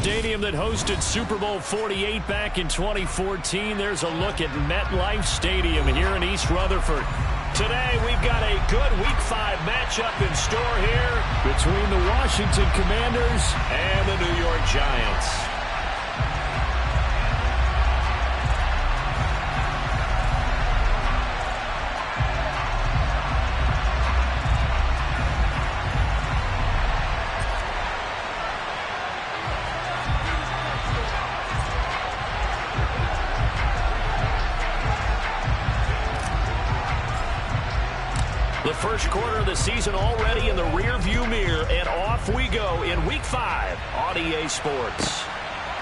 stadium that hosted Super Bowl 48 back in 2014. There's a look at MetLife Stadium here in East Rutherford. Today, we've got a good Week 5 matchup in store here between the Washington Commanders and the New York Giants. The first quarter of the season already in the rearview mirror, and off we go in Week 5 on EA Sports.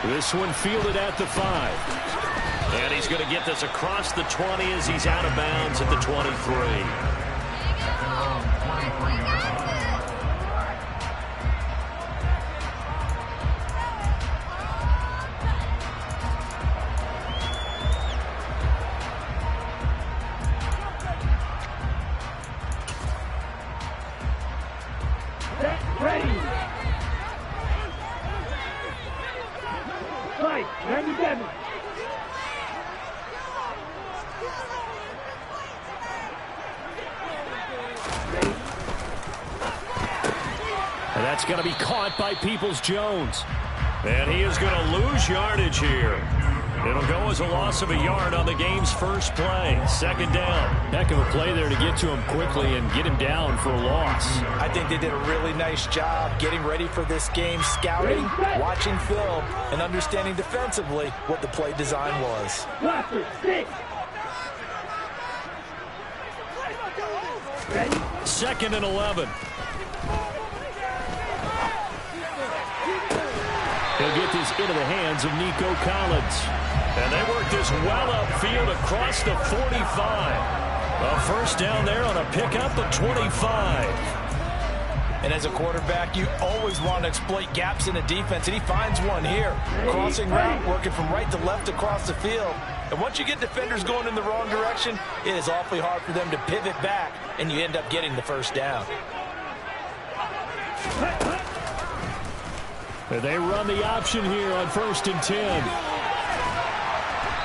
This one fielded at the 5. And he's going to get this across the 20 as he's out of bounds at the 23. And that's going to be caught by Peoples-Jones. And he is going to lose yardage here. It'll go as a loss of a yard on the game's first play. Second down. Heck of a play there to get to him quickly and get him down for a loss. I think they did a really nice job getting ready for this game, scouting, watching film, and understanding defensively what the play design was. Second and 11. He'll get this into the hands of Nico Collins. And they work this well upfield across the 45. A first down there on a pickup at 25. And as a quarterback, you always want to exploit gaps in the defense, and he finds one here. Crossing route, working from right to left across the field. And once you get defenders going in the wrong direction, it is awfully hard for them to pivot back, and you end up getting the first down. They run the option here on 1st and 10.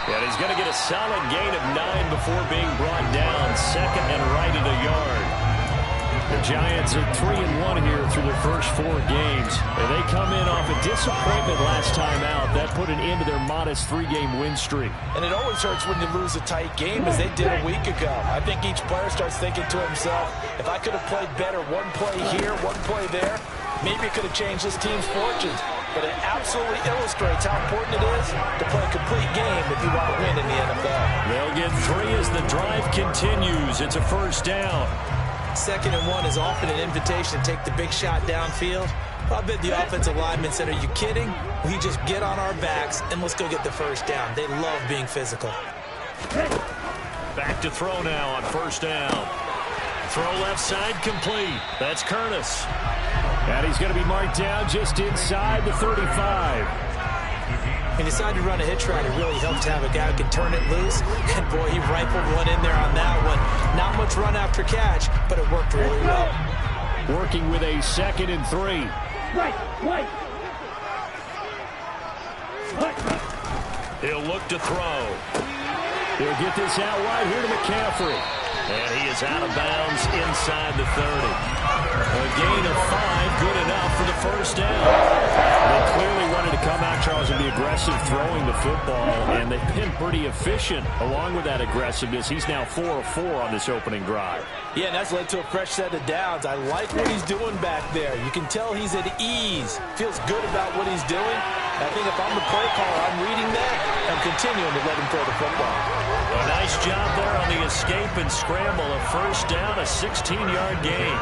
And he's going to get a solid gain of 9 before being brought down. Second and right at a yard. The Giants are 3-1 here through their first 4 games. And they come in off a disappointment last time out. That put an end to their modest 3-game win streak. And it always hurts when you lose a tight game, as they did a week ago. I think each player starts thinking to himself, if I could have played better one play here, one play there, maybe it could have changed this team's fortunes. But it absolutely illustrates how important it is to play a complete game if you want to win in the NFL. They'll get 3 as the drive continues. It's a first down. 2nd and 1 is often an invitation to take the big shot downfield. I bet the offensive lineman said, are you kidding? We just get on our backs and let's go get the first down. They love being physical. Back to throw now on first down. Throw left side complete. That's Curtis. And he's going to be marked down just inside the 35. He decided to run a hitch route. It really helps to have a guy who can turn it loose. And, boy, he rifled one in there on that one. Not much run after catch, but it worked really well. Working with a 2nd and 3. He'll look to throw. He'll get this out wide here to McCaffrey. And he is out of bounds inside the 30. A gain of 5, good enough for the first down. They clearly wanted to come out, Charles, and be aggressive throwing the football, and they've been pretty efficient along with that aggressiveness. He's now 4 of 4 on this opening drive. Yeah, and that's led to a fresh set of downs. I like what he's doing back there. You can tell he's at ease, feels good about what he's doing. I think if I'm the play caller, I'm reading that and continuing to let him throw the football. A nice job there on the escape and scramble. A first down, a 16-yard gain.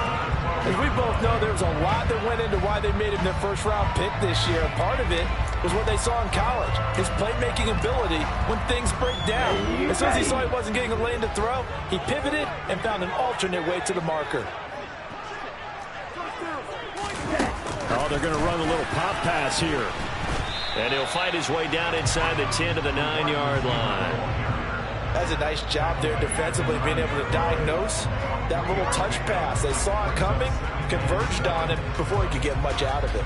As we both know, there was a lot that went into why they made him their first-round pick this year. And part of it was what they saw in college, his playmaking ability when things break down. As soon as he saw he wasn't getting a lane to throw, he pivoted and found an alternate way to the marker. Oh, they're going to run a little pop pass here. And he'll fight his way down inside the 10 to the 9-yard line. That's a nice job there defensively, being able to diagnose that little touch pass. They saw it coming, converged on it before he could get much out of it.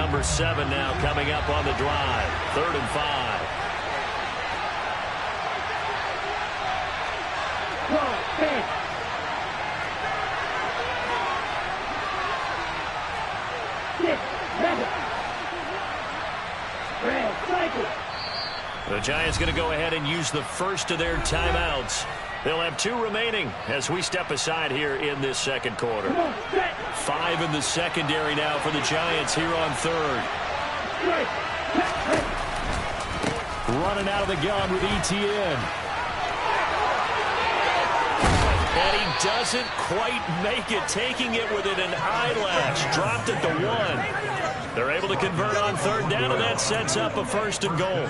number 7 now coming up on the drive. 3rd and 5. The Giants going to go ahead and use the first of their timeouts. They'll have 2 remaining as we step aside here in this second quarter. 5 in the secondary now for the Giants here on 3rd. Running out of the gun with ETN. And he doesn't quite make it, taking it within an eyelash. Dropped at the 1. They're able to convert on 3rd down, and that sets up a 1st and goal.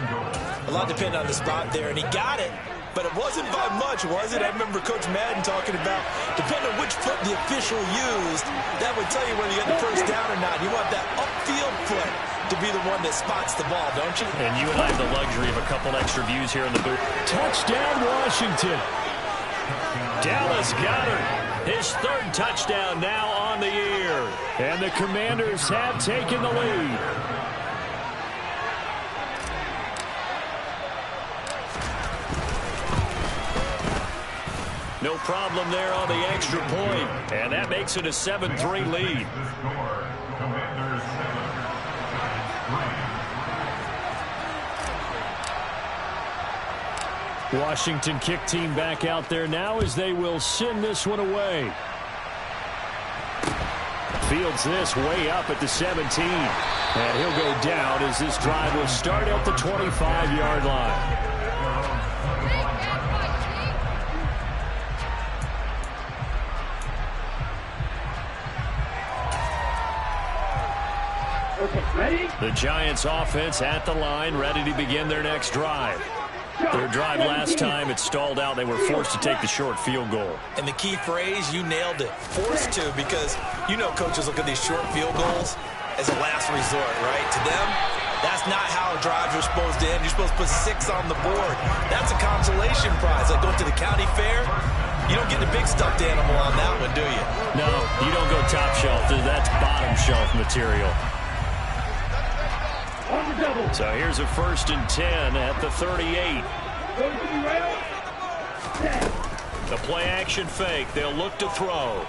A lot depended on the spot there, and he got it. But it wasn't by much, was it? I remember Coach Madden talking about, depending on which foot the official used, that would tell you whether you got the first down or not. You want that upfield foot to be the one that spots the ball, don't you? And you and I have the luxury of a couple extra views here in the booth. Touchdown, Washington. Dallas Gator, his 3rd touchdown now on the year. And the Commanders have taken the lead. No problem there on the extra point. And that makes it a 7-3 lead. Washington kick team back out there now as they will send this one away. Fields this way up at the 17. And he'll go down as this drive will start at the 25-yard line. The Giants offense at the line, ready to begin their next drive. Their drive last time, it stalled out. They were forced to take the short field goal. And the key phrase, you nailed it. Forced to, because you know coaches look at these short field goals as a last resort, right? To them, that's not how drives are supposed to end. You're supposed to put 6 on the board. That's a consolation prize. Like going to the county fair, you don't get the big stuffed animal on that one, do you? No, you don't go top shelf. That's bottom shelf material. So here's a 1st and 10 at the 38. The play action fake. They'll look to throw.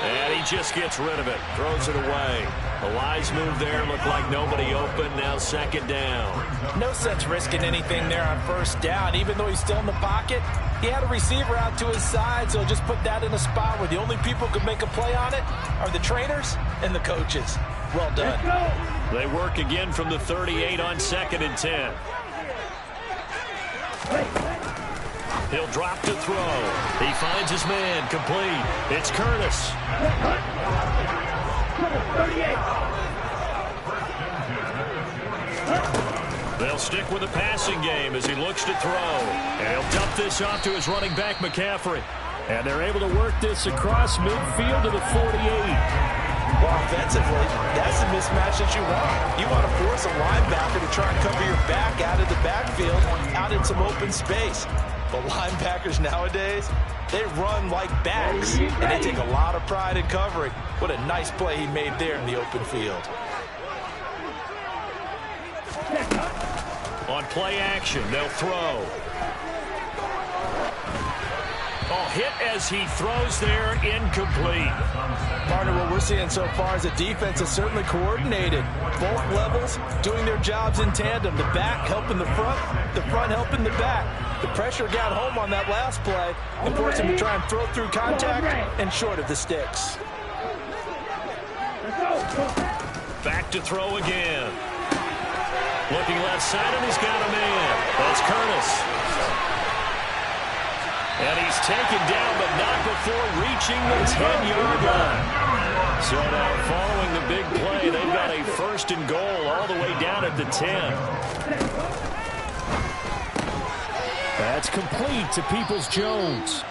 And he just gets rid of it. Throws it away. A wise move there. Looked like nobody open. Now 2nd down. No sense risking anything there on 1st down. Even though he's still in the pocket, he had a receiver out to his side, so just put that in a spot where the only people who can make a play on it are the trainers and the coaches. Well done. They work again from the 38 on 2nd and 10. He'll drop to throw. He finds his man, complete. It's Curtis. They'll stick with the passing game as he looks to throw. And he'll dump this off to his running back, McCaffrey. And they're able to work this across midfield to the 48. Well, offensively, that's the mismatch that you want. You want to force a linebacker to try and cover your back out of the backfield, out in some open space. But linebackers nowadays, they run like backs, and they take a lot of pride in covering. What a nice play he made there in the open field. On play action, they'll throw. Oh, hit as he throws there, incomplete. Partner, what we're seeing so far is the defense is certainly coordinated. Both levels doing their jobs in tandem. The back helping the front helping the back. The pressure got home on that last play and forced him to try and throw through contact and short of the sticks. Back to throw again. Looking left side, and he's got a man. That's Curtis. And he's taken down, but not before reaching the 10-yard line. So now, following the big play, they've got a 1st and goal all the way down at the 10. That's complete to Peoples-Jones.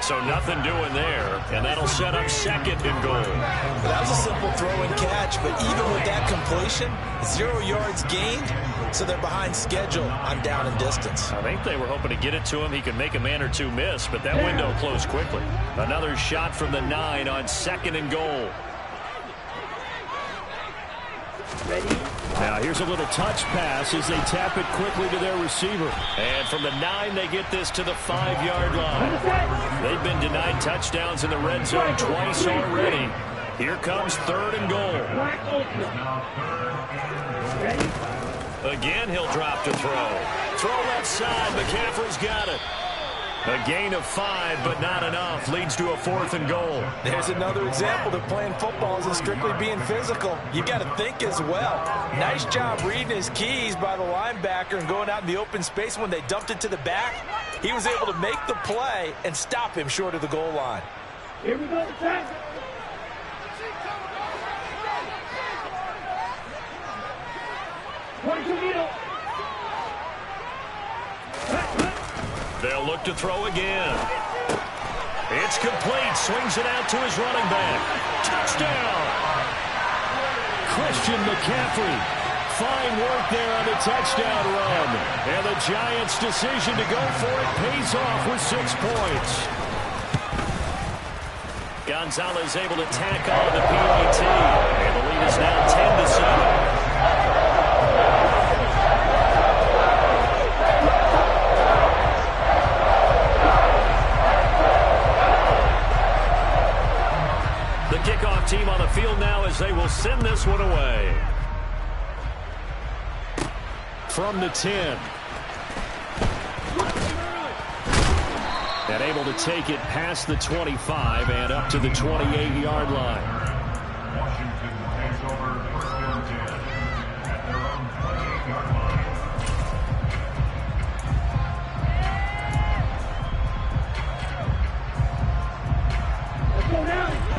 So nothing doing there, and that'll set up 2nd and goal. That was a simple throw and catch, but even with that completion, 0 yards gained, so they're behind schedule on down and distance. I think they were hoping to get it to him. He could make a man or two miss, but that window closed quickly. Another shot from the 9 on 2nd and goal. Ready? Now here's a little touch pass as they tap it quickly to their receiver. And from the 9, they get this to the 5-yard line. They've been denied touchdowns in the red zone twice already. Here comes 3rd and goal. Black ultra. Ready? Again, he'll drop to throw. Throw left side. McCaffrey's got it. A gain of 5, but not enough. Leads to a 4th and goal. There's another example that playing football isn't strictly being physical. You got to think as well. Nice job reading his keys by the linebacker and going out in the open space. When they dumped it to the back, he was able to make the play and stop him short of the goal line. Here we go, set. They'll look to throw again. It's complete. Swings it out to his running back. Touchdown! Christian McCaffrey. Fine work there on the touchdown run. And the Giants' decision to go for it pays off with 6 points. Gonzalez able to tack on the PAT. And the lead is now 10-7. Kickoff team on the field now as they will send this one away. From the 10. And able to take it past the 25 and up to the 28-yard line. Washington takes over 1st and 10 at their own 28-yard line.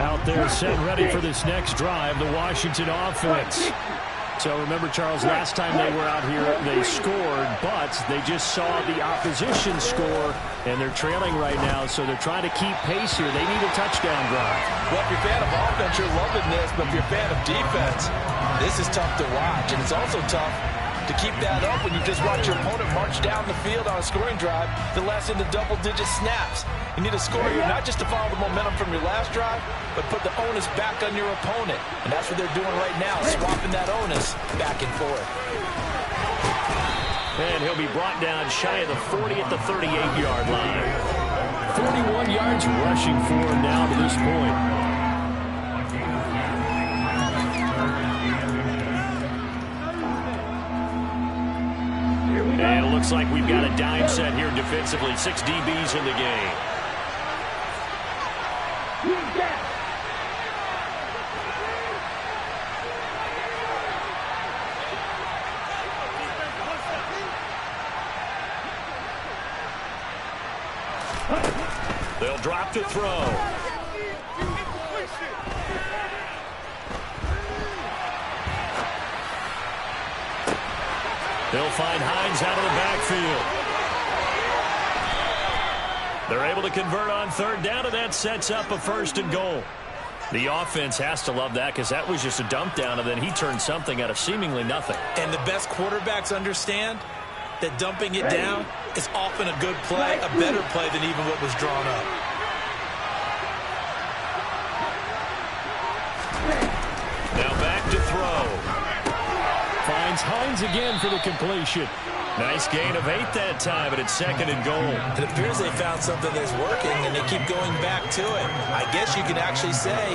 Out there set ready for this next drive, the Washington offense. So remember, Charles, last time they were out here, they scored, but they just saw the opposition score, and they're trailing right now, so they're trying to keep pace here. They need a touchdown drive. Well, if you're a fan of offense, you're loving this, but if you're a fan of defense, this is tough to watch, and it's also tough to keep that up when you just watch your opponent march down the field on a scoring drive that lasts into double-digit snaps. You need a score here not just to follow the momentum from your last drive, but put the onus back on your opponent. And that's what they're doing right now, swapping that onus back and forth. And he'll be brought down shy of the 40 at the 38-yard line. 41 yards rushing for him now to this point. And it looks like we've got a dime set here defensively. 6 DBs in the game. They'll drop to throw. They'll find Hines out of the backfield. They're able to convert on 3rd down, and that sets up a 1st and goal. The offense has to love that because that was just a dump down, and then he turned something out of seemingly nothing. And the best quarterbacks understand that dumping it down is often a good play, a better play than even what was drawn up. Now back to throw. Finds Hines again for the completion. Nice gain of 8 that time, but it's 2nd and goal. It appears they found something that's working, and they keep going back to it. I guess you can actually say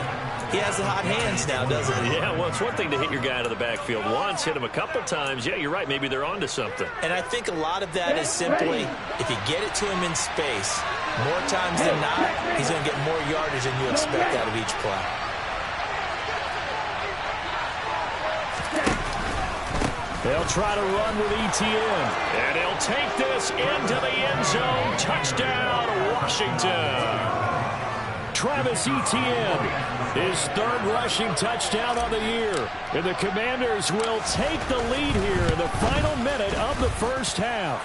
he has the hot hands now, doesn't he? Yeah, well, it's one thing to hit your guy out of the backfield once, hit him a couple times. Yeah, you're right. Maybe they're onto something. And I think a lot of that is simply if you get it to him in space, more times than not, he's going to get more yardage than you expect out of each play. They'll try to run with ETN. And he'll take this into the end zone. Touchdown, Washington. Travis Etienne, his 3rd rushing touchdown on the year. And the Commanders will take the lead here in the final minute of the 1st half.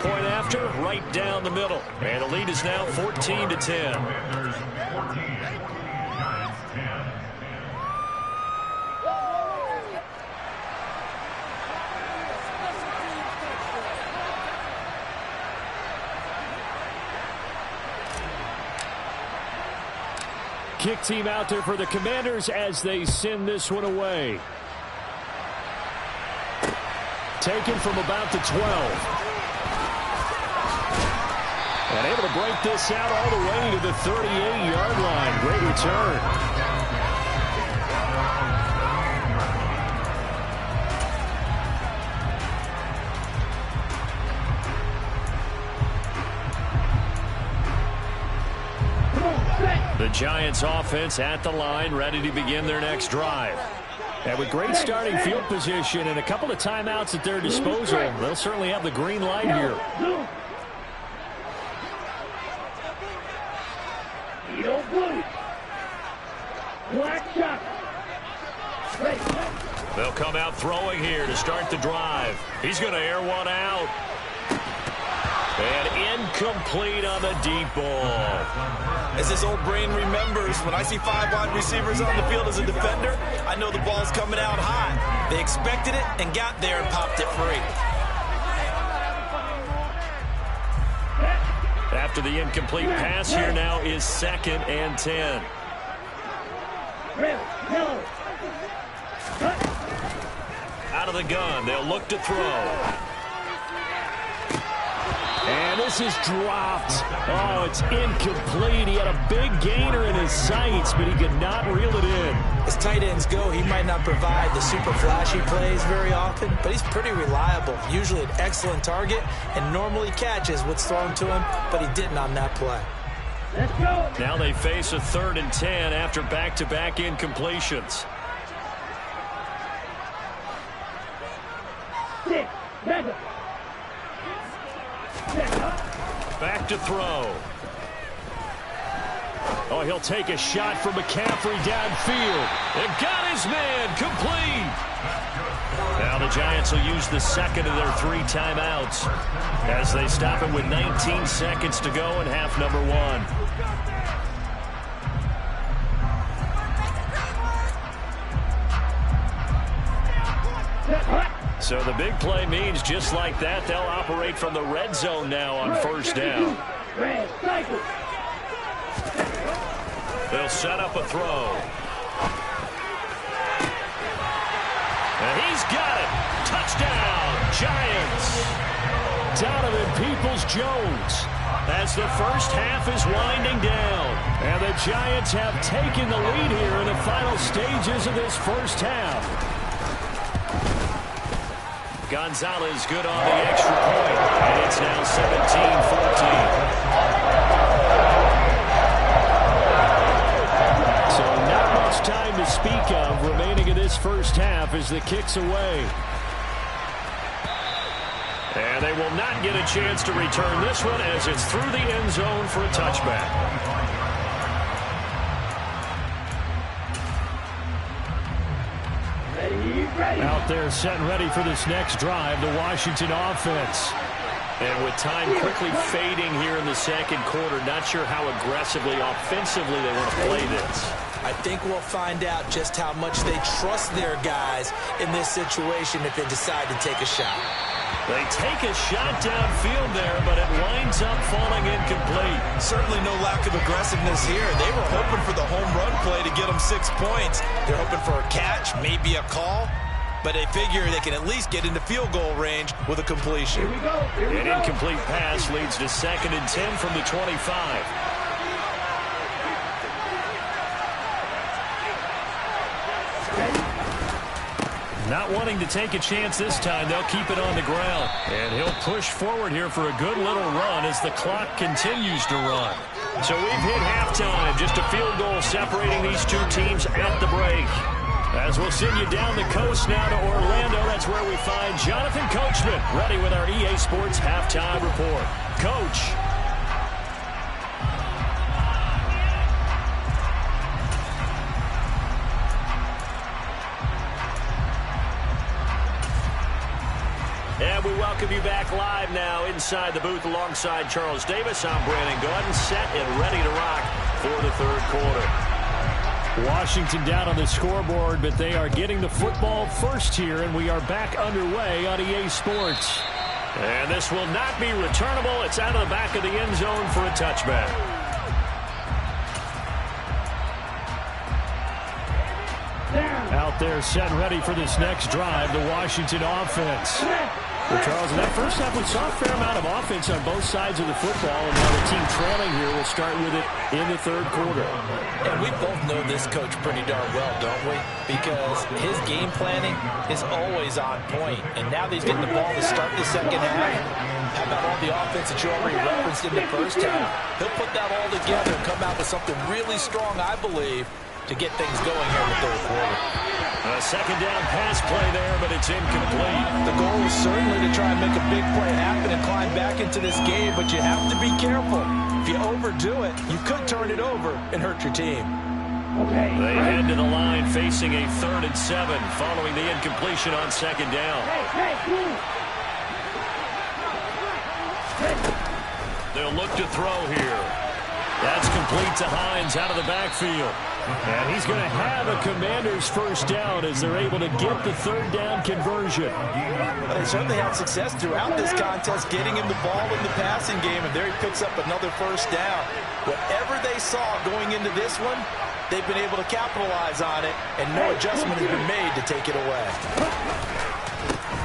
Point after, right down the middle. And the lead is now 14-10. Kick team out there for the Commanders as they send this one away. taken from about the 12. And able to break this out all the way to the 38-yard line. Great return. The Giants offense at the line, ready to begin their next drive. And with great starting field position and a couple of timeouts at their disposal, they'll certainly have the green light here. They'll come out throwing here to start the drive. He's going to air one out. And incomplete on the deep ball. As his old brain remembers, when I see 5 wide receivers on the field as a defender, I know the ball's coming out high. They expected it and got there and popped it free. After the incomplete pass, here now is 2nd and 10. Out of the gun, they'll look to throw. And this is dropped. Oh, it's incomplete. He had a big gainer in his sights, but he could not reel it in. As tight ends go, he might not provide the super flashy plays very often, but he's pretty reliable. Usually an excellent target and normally catches what's thrown to him, but he didn't on that play. Let's go. Now they face a 3rd and 10 after back-to-back incompletions. 6, mega. Back to throw. Oh, he'll take a shot from McCaffrey downfield. And got his man complete. Now the Giants will use the 2nd of their 3 timeouts as they stop it with 19 seconds to go in half number 1. So the big play means just like that, they'll operate from the red zone now on 1st down. They'll set up a throw. And he's got it. Touchdown, Giants. Donovan Peoples-Jones as the first half is winding down. And the Giants have taken the lead here in the final stages of this first half. Gonzalez good on the extra point, and it's now 17-14. So not much time to speak of remaining in this first half as the kick's away. And they will not get a chance to return this one as it's through the end zone for a touchback. Out there set and ready for this next drive, the Washington offense. And with time quickly fading here in the 2nd quarter, not sure how aggressively, offensively they want to play this. I think we'll find out just how much they trust their guys in this situation if they decide to take a shot. They take a shot downfield there, but it winds up falling incomplete. Certainly no lack of aggressiveness here. They were hoping for the home run play to get them 6 points. They're hoping for a catch, maybe a call, but they figure they can at least get into field goal range with a completion. An incomplete pass leads to 2nd and 10 from the 25. Not wanting to take a chance this time, they'll keep it on the ground. And he'll push forward here for a good little run as the clock continues to run. So we've hit halftime, just a field goal separating these two teams at the break. As we'll send you down the coast now to Orlando, that's where we find Jonathan Coachman, ready with our EA Sports Halftime Report. Coach. And we welcome you back live now inside the booth alongside Charles Davis. I'm Brandon Gordon, set and ready to rock for the 3rd quarter. Washington down on the scoreboard, but they are getting the football first here, and we are back underway on EA Sports. And this will not be returnable. It's out of the back of the end zone for a touchback. Out there set and ready for this next drive, the Washington offense. Well, Charles, in that first half, we saw a fair amount of offense on both sides of the football, and now the team trailing here will start with it in the third quarter. And we both know this coach pretty darn well, don't we? Because his game planning is always on point. And now that he's getting the ball to start the second half, how about all the offense that you already referenced in the first half? He'll put that all together and come out with something really strong, I believe, to get things going here in the third quarter. A second down pass play there, but it's incomplete. The goal is certainly to try and make a big play happen and climb back into this game, but you have to be careful. If you overdo it, you could turn it over and hurt your team. They head to the line facing a 3rd and 7 following the incompletion on second down. They'll look to throw here. That's complete to Hines out of the backfield. And he's going to have a Commanders first down as they're able to get the third down conversion. Well, they certainly had success throughout this contest getting him the ball in the passing game, and there he picks up another first down. Whatever they saw going into this one, they've been able to capitalize on it, and no adjustment has been made to take it away.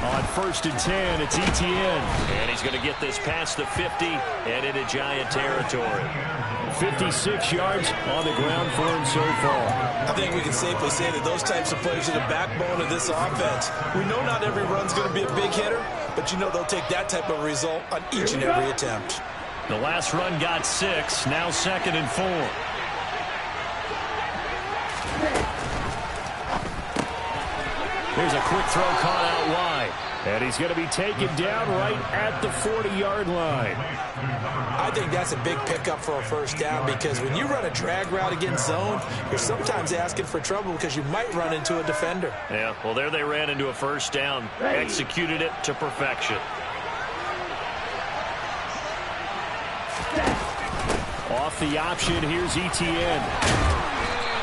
On 1st and 10, it's Etienne. And he's going to get this past the 50 and into Giant territory. 56 yards on the ground for him so far. I think we can safely say that those types of plays are the backbone of this offense. We know not every run's going to be a big hitter, but you know they'll take that type of result on each and every attempt. The last run got 6, now 2nd and 4. Here's a quick throw caught out wide. And he's going to be taken down right at the 40-yard line. I think that's a big pickup for a first down because when you run a drag route against zone, you're sometimes asking for trouble because you might run into a defender. Yeah, well, there they ran into a first down. Executed it to perfection. Off the option, here's Etienne.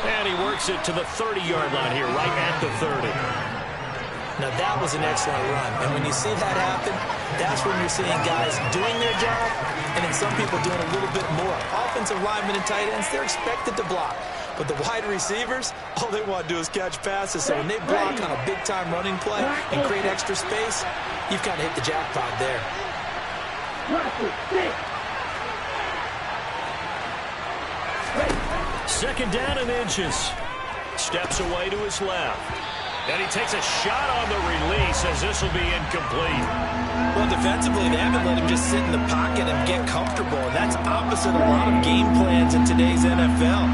And he works it to the 30-yard line here, right at the 30. Now, that was an excellent run. And when you see that happen, that's when you're seeing guys doing their job and then some people doing a little bit more. Offensive linemen and tight ends, they're expected to block. But the wide receivers, all they want to do is catch passes. So when they block on a big-time running play and create extra space, you've kind of hit the jackpot there. Second down and inches. Steps away to his left. And he takes a shot on the release as this will be incomplete. Well, defensively, they haven't let him just sit in the pocket and get comfortable. And that's opposite a lot of game plans in today's NFL.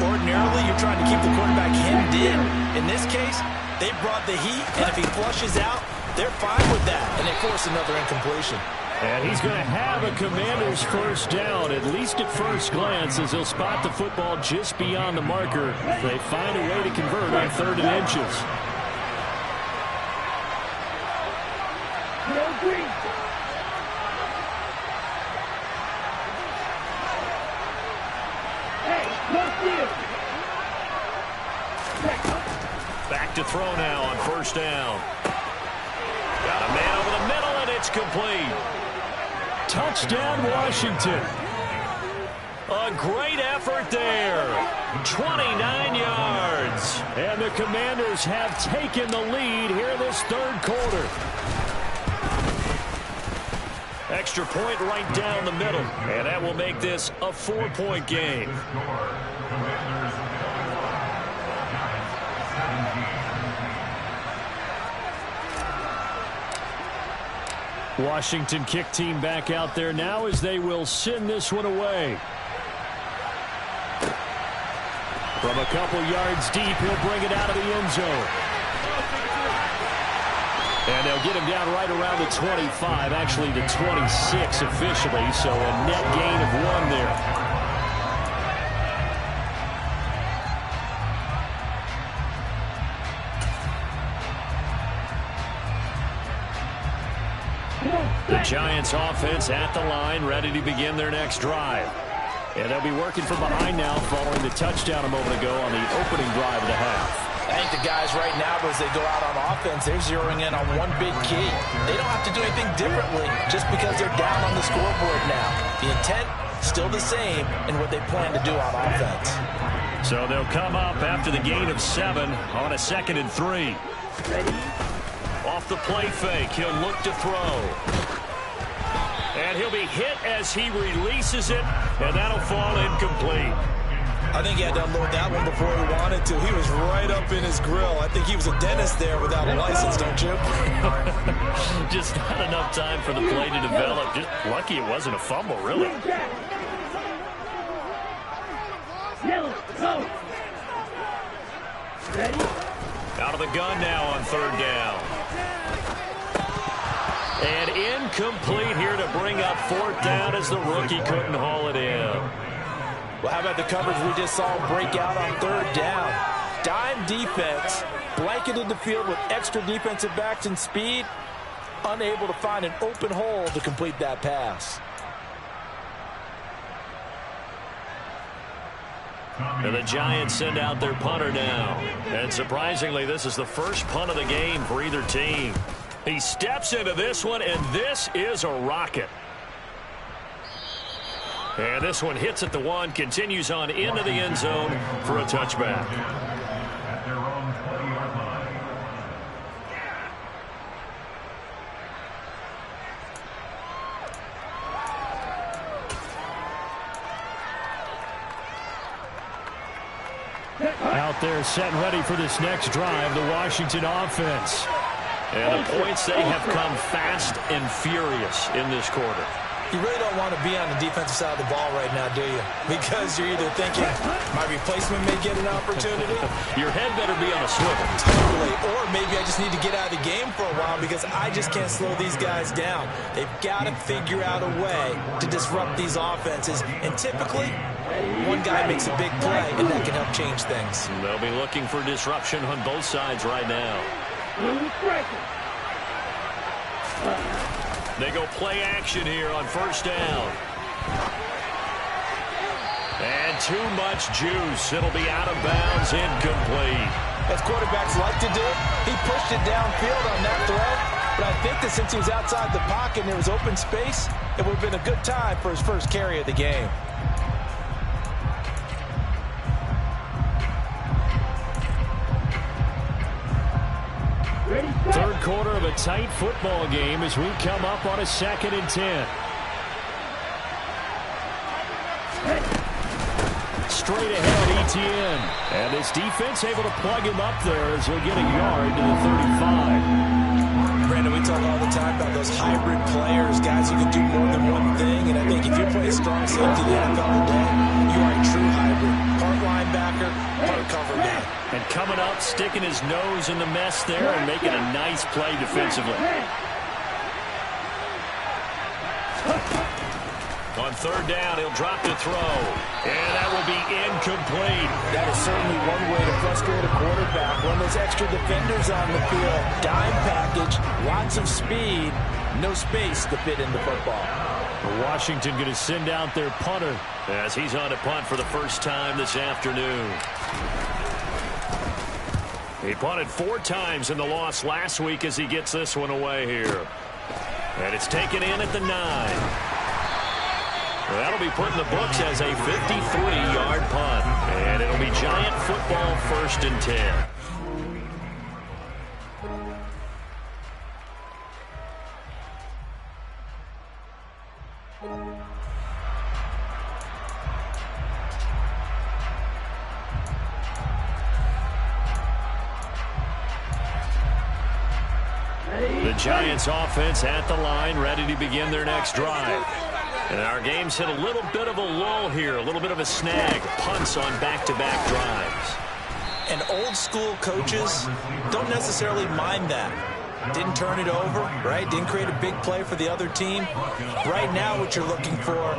Ordinarily, you're trying to keep the quarterback hemmed in. In this case, they brought the heat, and if he flushes out, they're fine with that. And they force another incompletion. And he's going to have a Commander's first down, at least at first glance, as he'll spot the football just beyond the marker. They find a way to convert on 3rd and inches. Back to throw now on first down. Got a man over the middle, and it's complete. Touchdown, Washington. A great effort there. 29 yards. And the Commanders have taken the lead here in this third quarter. Extra point right down the middle. And that will make this a 4-point game. Washington kick team back out there now as they will send this one away. From a couple yards deep, he'll bring it out of the end zone. And they'll get him down right around the 25, actually the 26 officially, so a net gain of 1 there. The Giants offense at the line, ready to begin their next drive. And they'll be working from behind now following the touchdown a moment ago on the opening drive of the half. I think the guys right now, as they go out on offense, they're zeroing in on one big key. They don't have to do anything differently just because they're down on the scoreboard now. The intent, still the same in what they plan to do on offense. So they'll come up after the gain of 7 on a 2nd and 3. Off the play fake, he'll look to throw. And he'll be hit as he releases it, and that'll fall incomplete. I think he had to unload that one before he wanted to. He was right up in his grill. I think he was a dentist there without a license, don't you? Just not enough time for the play to develop. Just lucky it wasn't a fumble, really. Ready? Out of the gun now on 3rd down. And incomplete here to bring up 4th down as the rookie couldn't haul it in. Well, how about the coverage we just saw break out on 3rd down? Dime defense, blanketed the field with extra defensive backs and speed, unable to find an open hole to complete that pass. And the Giants send out their punter now. And surprisingly, this is the first punt of the game for either team. He steps into this one, and this is a rocket. And this one hits at the 1, continues on into the end zone for a touchback. At their own 20-yard line. Out there set and ready for this next drive, the Washington offense. And the points, they have come fast and furious in this quarter. You really don't want to be on the defensive side of the ball right now, do you? Because you're either thinking, my replacement may get an opportunity. Your head better be on a swivel. Totally. Or maybe I just need to get out of the game for a while because I just can't slow these guys down. They've got to figure out a way to disrupt these offenses. And typically, one guy makes a big play, and that can help change things. They'll be looking for disruption on both sides right now. They go play action here on 1st down. And too much juice. It'll be out of bounds, incomplete. As quarterbacks like to do, he pushed it downfield on that throw. But I think that since he was outside the pocket and there was open space, it would have been a good time for his first carry of the game. Third quarter of a tight football game as we come up on a 2nd and 10. Straight ahead, Etienne. And this defense able to plug him up there as he'll get a yard to the 35. Brandon, we talk all the time about those hybrid players, guys who can do more than one thing. And I think if you play strong safety in the NFL today, you are a true hybrid. Part linebacker, part cover guy. And coming up, sticking his nose in the mess there and making a nice play defensively. On 3rd down, he'll drop to throw. And that will be incomplete. That is certainly one way to frustrate a quarterback. When there's extra defenders on the field, dime package, lots of speed, no space to fit into football. Washington going to send out their punter as he's on to punt for the first time this afternoon. He punted 4 times in the loss last week as he gets this one away here. And it's taken in at the 9. That'll be put in the books as a 53-yard punt. And it'll be Giant football 1st and 10. The Giants offense at the line, ready to begin their next drive. And our game's hit a little bit of a lull here, a little bit of a snag. Punts on back-to-back drives. And old-school coaches don't necessarily mind that. Didn't turn it over, right? Didn't create a big play for the other team. Right now what you're looking for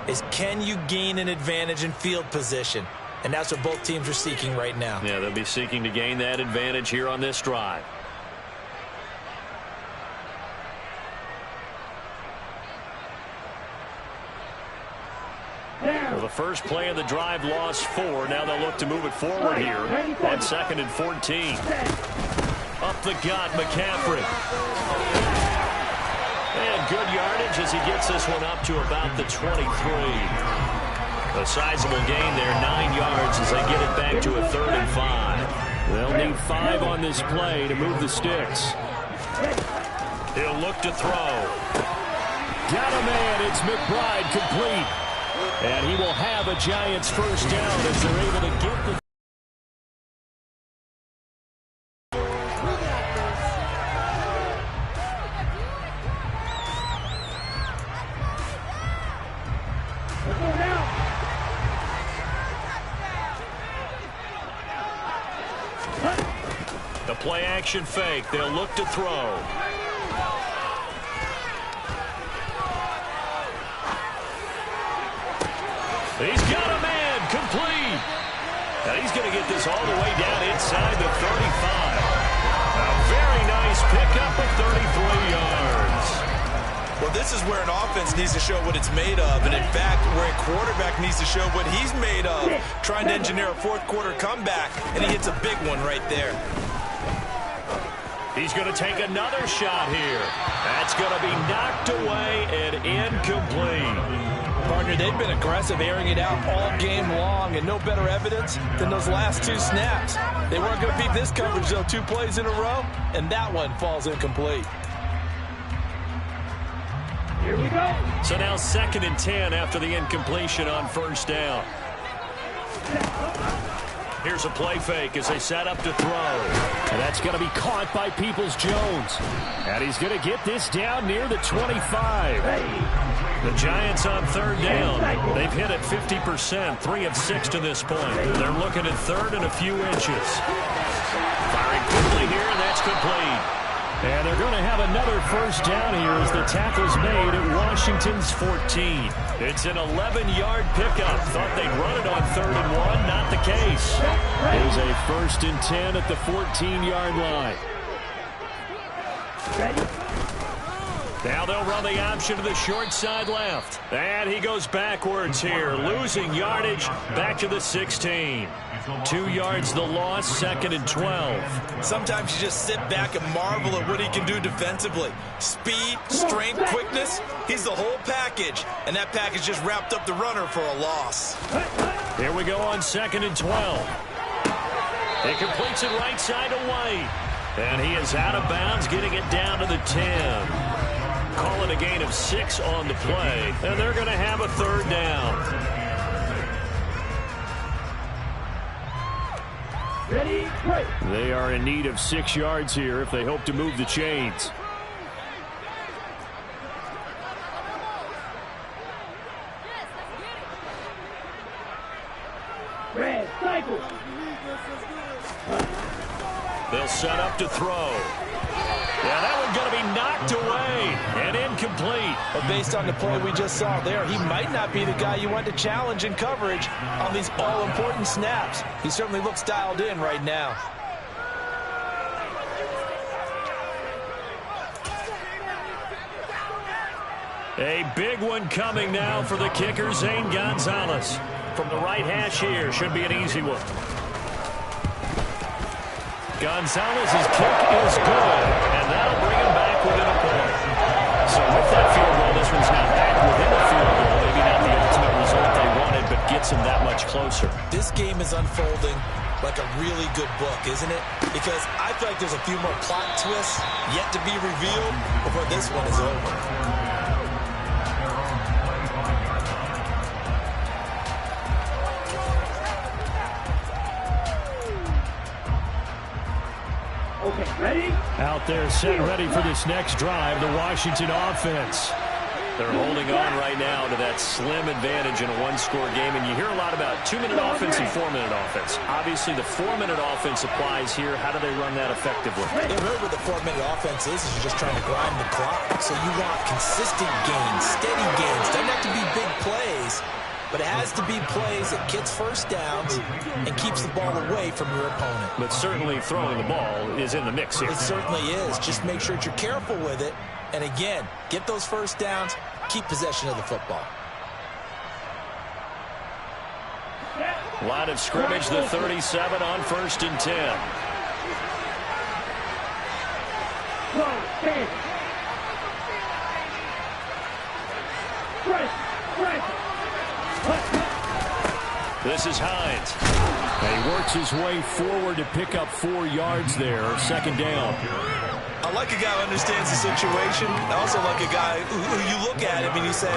is can you gain an advantage in field position? And that's what both teams are seeking right now. Yeah, they'll be seeking to gain that advantage here on this drive. Well, the first play of the drive lost 4. Now they'll look to move it forward here on 2nd and 14. Up the gut, McCaffrey. And good yardage as he gets this one up to about the 23. A sizable gain there, 9 yards as they get it back to a 3rd and 5. They'll need 5 on this play to move the sticks. He'll look to throw. Got a man. It's McBride complete. And he will have a Giants first down as they're able to get the... The play action fake. They'll look to throw. He's got a man complete. Now he's going to get this all the way down inside the 35. A very nice pickup of 33 yards. Well, this is where an offense needs to show what it's made of. And, in fact, where a quarterback needs to show what he's made of. Trying to engineer a fourth-quarter comeback, and he hits a big one right there. He's going to take another shot here. That's going to be knocked away and incomplete. Partner, they've been aggressive, airing it out all game long, and no better evidence than those last 2 snaps. They weren't going to beat this coverage, though, 2 plays in a row, and that one falls incomplete. Here we go. So now 2nd and 10 after the incompletion on first down. Here's a play fake as they set up to throw. And that's going to be caught by Peoples-Jones. And he's going to get this down near the 25. The Giants on 3rd down. They've hit it 50%, 3 of 6 to this point. They're looking at 3rd and a few inches. Firing quickly here, and that's complete. And they're going to have another first down here as the tackle's made at Washington's 14. It's an 11-yard pickup. Thought they'd run it on 3rd and 1. Not the case. There's a 1st and 10 at the 14-yard line. Now they'll run the option to the short side left. And he goes backwards here, losing yardage back to the 16. 2 yards the loss, 2nd and 12. Sometimes you just sit back and marvel at what he can do defensively. Speed, strength, quickness, he's the whole package. And that package just wrapped up the runner for a loss. Here we go on 2nd and 12. He completes it right side to White. And he is out of bounds, getting it down to the 10. Call it a gain of 6 on the play, and they're going to have a 3rd down. Ready, play. They are in need of 6 yards here if they hope to move the chains. Red, cycle. They'll set up to throw. Yeah, that one's going to be knocked away and incomplete. But based on the play we just saw there, he might not be the guy you want to challenge in coverage on these all-important snaps. He certainly looks dialed in right now. A big one coming now for the kicker, Zane Gonzalez. From the right hash here, should be an easy one. Gonzalez's kick is good, and that'll bring him back within a point. So with that field goal, this one's now back within a field goal. Maybe not the ultimate result they wanted, but gets him that much closer. This game is unfolding like a really good book, isn't it? Because I feel like there's a few more plot twists yet to be revealed before this one is over. Okay, ready? Out there set ready for this next drive, the Washington offense. They're holding on right now to that slim advantage in a one-score game, and you hear a lot about 2-minute offense and 4-minute offense. Obviously, the 4-minute offense applies here. How do they run that effectively? Yeah, really what the 4-minute offense is you're just trying to grind the clock. So you want consistent gains, steady gains. Doesn't have to be big plays, but it has to be plays that gets first downs and keeps the ball away from your opponent. But certainly throwing the ball is in the mix here. It certainly is. Just make sure that you're careful with it. And again, get those first downs, keep possession of the football. Line of scrimmage, the 37 on 1st and 10. Stand. Press. This is Hines. And he works his way forward to pick up 4 yards there. Second down. I like a guy who understands the situation. I also like a guy who you look at him and you say,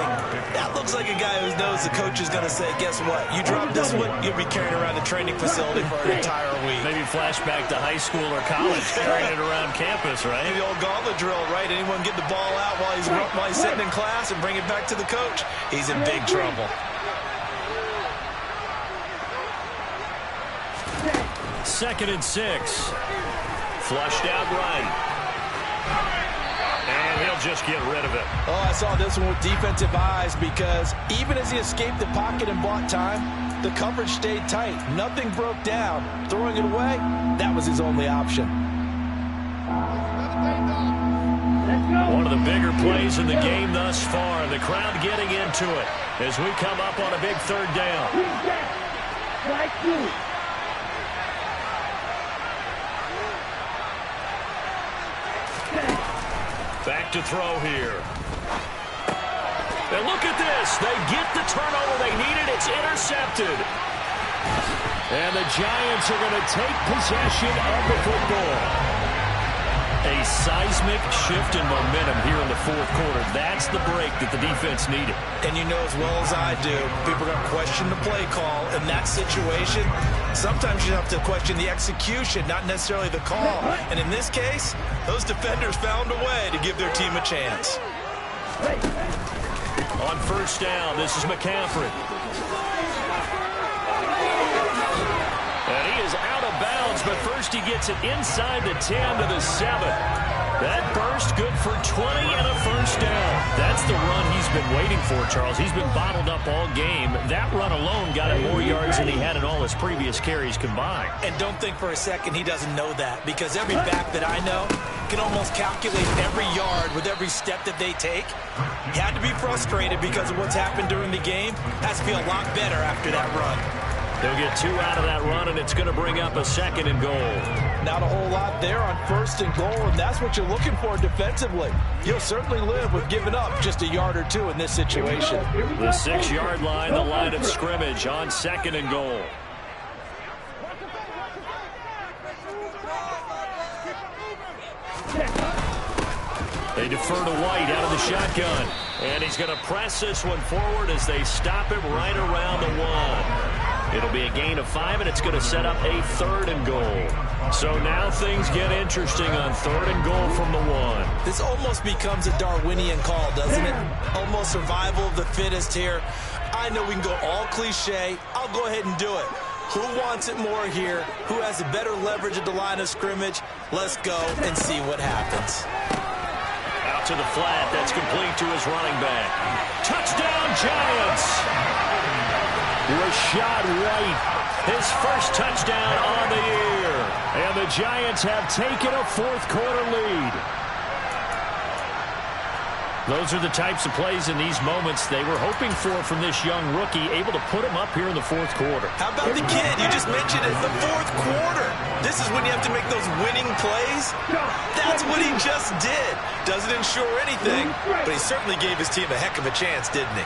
that looks like a guy who knows the coach is going to say, guess what? You drop this one, you'll be carrying around the training facility for an entire week. Maybe flashback to high school or college, carrying it around campus, right? The old gauntlet drill, right? Anyone get the ball out while he's sitting in class and bring it back to the coach? He's in big trouble. Second and 6. Flushed out right. And he'll just get rid of it. Oh, I saw this one with defensive eyes because even as he escaped the pocket and bought time, the coverage stayed tight. Nothing broke down. Throwing it away, that was his only option. One of the bigger plays in the game thus far. The crowd getting into it as we come up on a big third down. Back to throw here. And look at this. They get the turnover they needed. It's intercepted. And the Giants are going to take possession of the football. A seismic shift in momentum here in the fourth quarter. That's the break that the defense needed. And you know as well as I do, people are going to question the play call in that situation. Sometimes you have to question the execution, not necessarily the call. And in this case, those defenders found a way to give their team a chance. On first down, this is McCaffrey. And he is out of bounds, but first he gets it inside the 10 to the 7. That burst good for 20 and a first down. That's the run he's been waiting for, Charles. He's been bottled up all game. That run alone got him more yards than he had in all his previous carries combined. And don't think for a second he doesn't know that, because every back that I know can almost calculate every yard with every step that they take. He had to be frustrated because of what's happened during the game. Has to feel a lot better after that run. They'll get 2 out of that run, and it's going to bring up a second and goal. Not a whole lot there on first and goal, and that's what you're looking for defensively. You'll certainly live with giving up just a yard or 2 in this situation. The 6-yard line, the line of scrimmage on second and goal. They defer to White out of the shotgun. And he's going to press this one forward as they stop it right around the 1. It'll be a gain of 5, and it's going to set up a third and goal. So now things get interesting on third and goal from the 1. This almost becomes a Darwinian call, doesn't it? Almost survival of the fittest here. I know we can go all cliche. I'll go ahead and do it. Who wants it more here? Who has the better leverage at the line of scrimmage? Let's go and see what happens. Out to the flat. That's complete to his running back. Touchdown, Giants! Rashad White, his first touchdown on the year. And the Giants have taken a fourth-quarter lead. Those are the types of plays in these moments they were hoping for from this young rookie, able to put him up here in the fourth quarter. How about the kid? You just mentioned it, the fourth quarter. This is when you have to make those winning plays. That's what he just did. Doesn't ensure anything, but he certainly gave his team a heck of a chance, didn't he?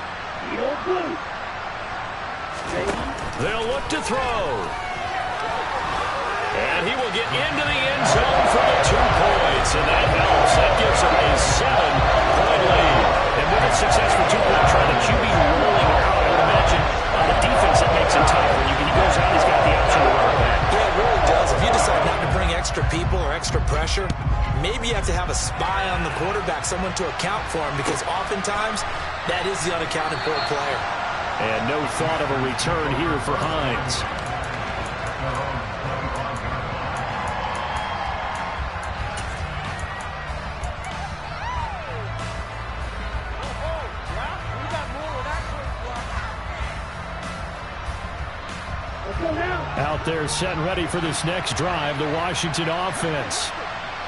They'll look to throw. And he will get into the end zone for the 2 points, and that helps. That gives him a 7-point lead. And with its success for 2-point try, the QB rolling out, I would imagine on the defense that makes it tough. When he goes out, he's got the option to run it back. Yeah, it really does. If you decide not to bring extra people or extra pressure, maybe you have to have a spy on the quarterback, someone to account for him, because oftentimes that is the unaccounted for player. And no thought of a return here for Hines. Out there set and ready for this next drive, the Washington offense.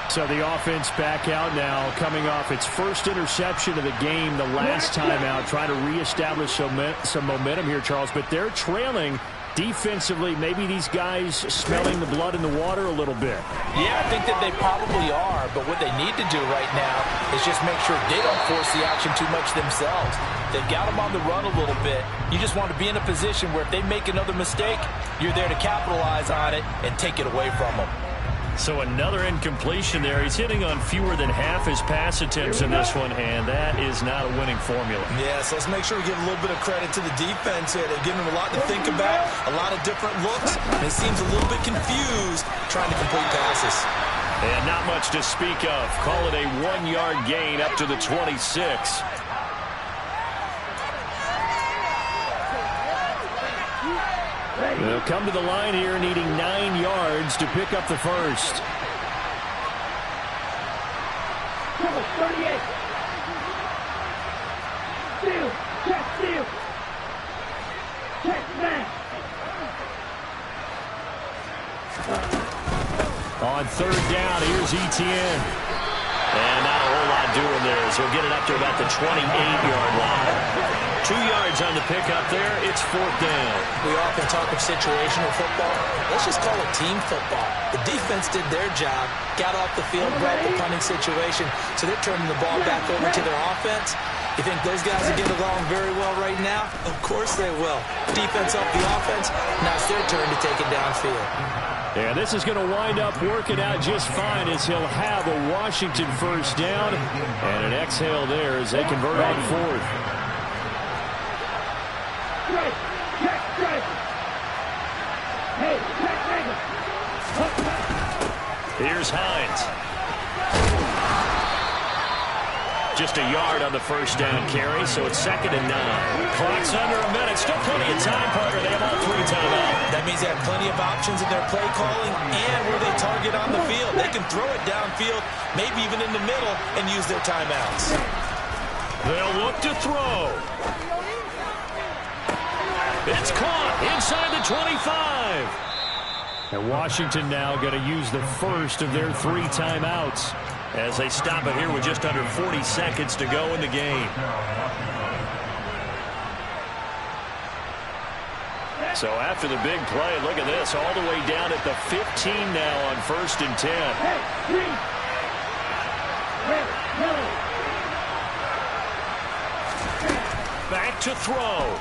So the offense back out now, coming off its first interception of the game the last time out, trying to reestablish some momentum here, Charles. But they're trailing Defensively, maybe these guys smelling the blood in the water a little bit. Yeah, I think that they probably are, but what they need to do right now is just make sure they don't force the action too much themselves. They've got them on the run a little bit. You just want to be in a position where if they make another mistake, you're there to capitalize on it and take it away from them. So another incompletion there. He's hitting on fewer than half his pass attempts in this one, and that is not a winning formula. Yeah, so let's make sure we give a little bit of credit to the defense here. They've given him a lot to think about, a lot of different looks, and he seems a little bit confused trying to complete passes. And not much to speak of. Call it a 1-yard gain up to the 26. They'll come to the line here needing 9 yards to pick up the first. 38. Steal. Check steal. Check smash. On third down, here's Etienne. And not a whole lot doing there, so he'll get it up to about the 28-yard line. 2 yards on the pickup there. It's fourth down. We often talk of situational football. Let's just call it team football. The defense did their job, got off the field, brought the punting situation, so they're turning the ball back over to their offense. You think those guys will get along very well right now? Of course they will. Defense up the offense. Now it's their turn to take it downfield. And this is going to wind up working out just fine as he'll have a Washington first down. And an exhale there as they convert on fourth. Here's Hines. Just a yard on the first down carry, so it's 2nd and 9. Clock's under a minute. Still plenty of time, partner. They have all 3 timeouts. That means they have plenty of options in their play calling and where they target on the field. They can throw it downfield, maybe even in the middle, and use their timeouts. They'll look to throw. It's caught inside the 25. And Washington now going to use the first of their 3 timeouts as they stop it here with just under 40 seconds to go in the game. So after the big play, look at this, all the way down at the 15 now on 1st and 10. Back to throw.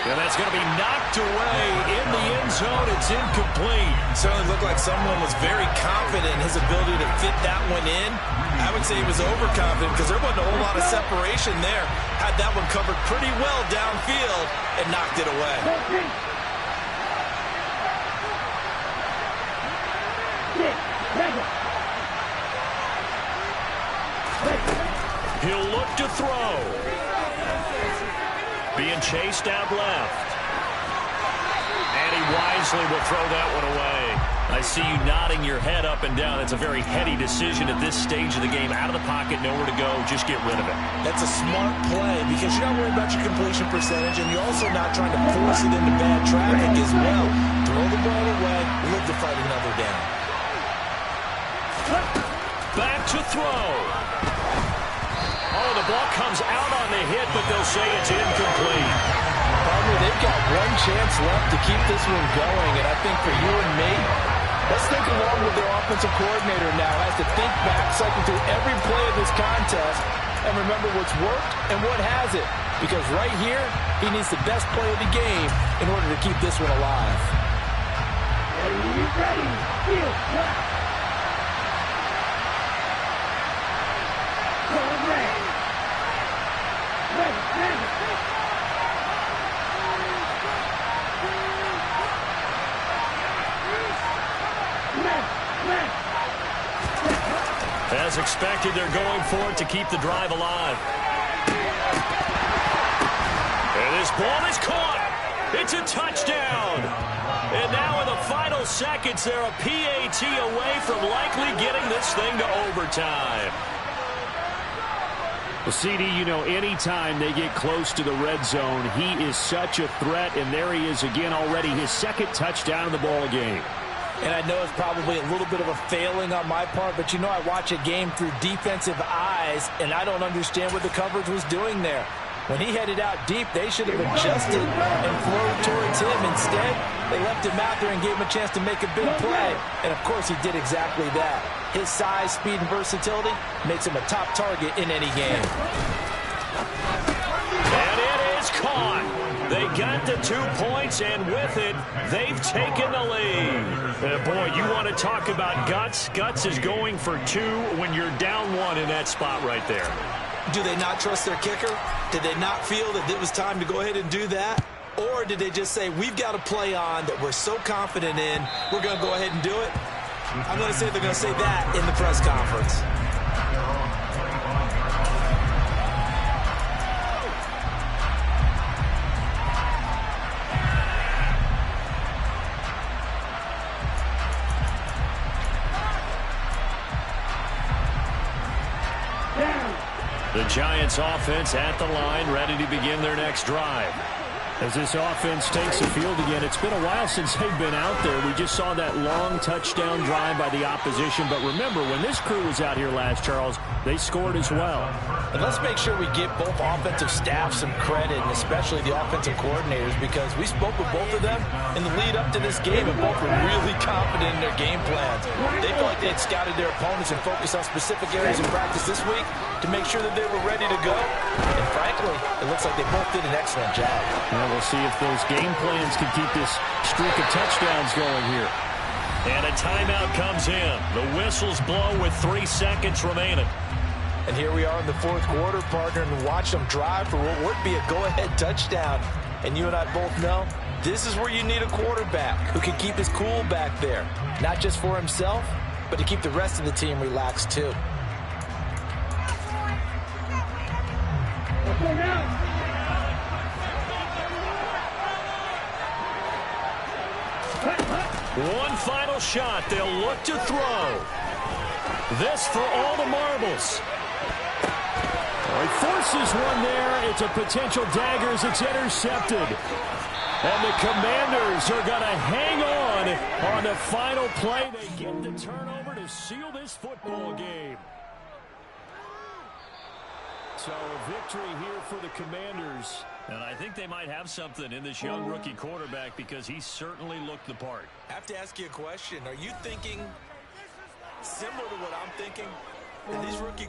And that's going to be knocked away in the end zone. It's incomplete. Certainly looked like someone was very confident in his ability to fit that one in. I would say he was overconfident because there wasn't a whole lot of separation there. Had that one covered pretty well downfield and knocked it away. He'll look to throw. Being chased out left. And he wisely will throw that one away. I see you nodding your head up and down. It's a very heady decision at this stage of the game. Out of the pocket, nowhere to go. Just get rid of it. That's a smart play because you're not worried about your completion percentage, and you're also not trying to force it into bad traffic as well. Throw the ball away, live to fight another down. Back to throw. Oh, the ball comes out on the hit, but they'll say it's incomplete. Partner, they've got one chance left to keep this one going, and I think for you and me, let's think along with their offensive coordinator now as to think back, cycle through every play of this contest, and remember what's worked and what hasn't. Because right here, he needs the best play of the game in order to keep this one alive. Are you ready? Steal. As expected, they're going for it to keep the drive alive. And this ball is caught. It's a touchdown. And now in the final seconds, they're a PAT away from likely getting this thing to overtime. Well, CD, you know, anytime they get close to the red zone, he is such a threat. And there he is again already, his 2nd touchdown in the ball game. And I know it's probably a little bit of a failing on my part, but you know I watch a game through defensive eyes, and I don't understand what the coverage was doing there. When he headed out deep, they should have adjusted and flowed towards him. Instead, they left him out there and gave him a chance to make a big play. And, of course, he did exactly that. His size, speed, and versatility makes him a top target in any game. And it is caught. They got the 2 points, and with it, they've taken the lead. Boy, you want to talk about guts. Guts is going for 2 when you're down 1 in that spot right there. Do they not trust their kicker? Did they not feel that it was time to go ahead and do that? Or did they just say, we've got a play on that we're so confident in, we're going to go ahead and do it? I'm going to say they're going to say that in the press conference. The Giants offense at the line, ready to begin their next drive. As this offense takes the field again, it's been a while since they've been out there. We just saw that long touchdown drive by the opposition. But remember, when this crew was out here last, Charles, they scored as well. And let's make sure we give both offensive staffs some credit, and especially the offensive coordinators, because we spoke with both of them in the lead up to this game, and both were really confident in their game plans. They felt like they had scouted their opponents and focused on specific areas of practice this week to make sure that they were ready to go. And frankly, it looks like they both did an excellent job. Well, we'll see if those game plans can keep this streak of touchdowns going here. And a timeout comes in. The whistles blow with 3 seconds remaining. And here we are in the fourth quarter, partner, and watch them drive for what would be a go-ahead touchdown. And you and I both know this is where you need a quarterback who can keep his cool back there, not just for himself, but to keep the rest of the team relaxed too. One final shot. They'll look to throw. This for all the marbles. He forces one there. It's a potential dagger as it's intercepted. And the Commanders are going to hang on the final play. They get the turnover to seal this football game. So a victory here for the Commanders. And I think they might have something in this young rookie quarterback because he certainly looked the part. I have to ask you a question. Are you thinking similar to what I'm thinking? And these rookie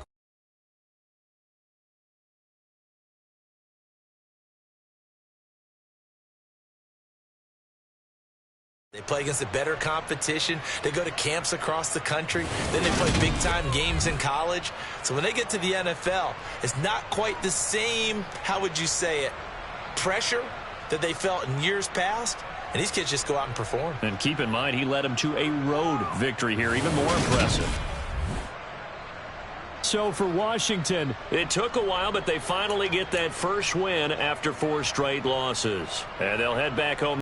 they play against the better competition. They go to camps across the country. Then they play big-time games in college. So when they get to the NFL, it's not quite the same, how would you say it, pressure that they felt in years past. And these kids just go out and perform. And keep in mind, he led them to a road victory here, even more impressive. So for Washington, it took a while, but they finally get that first win after 4 straight losses. And they'll head back home.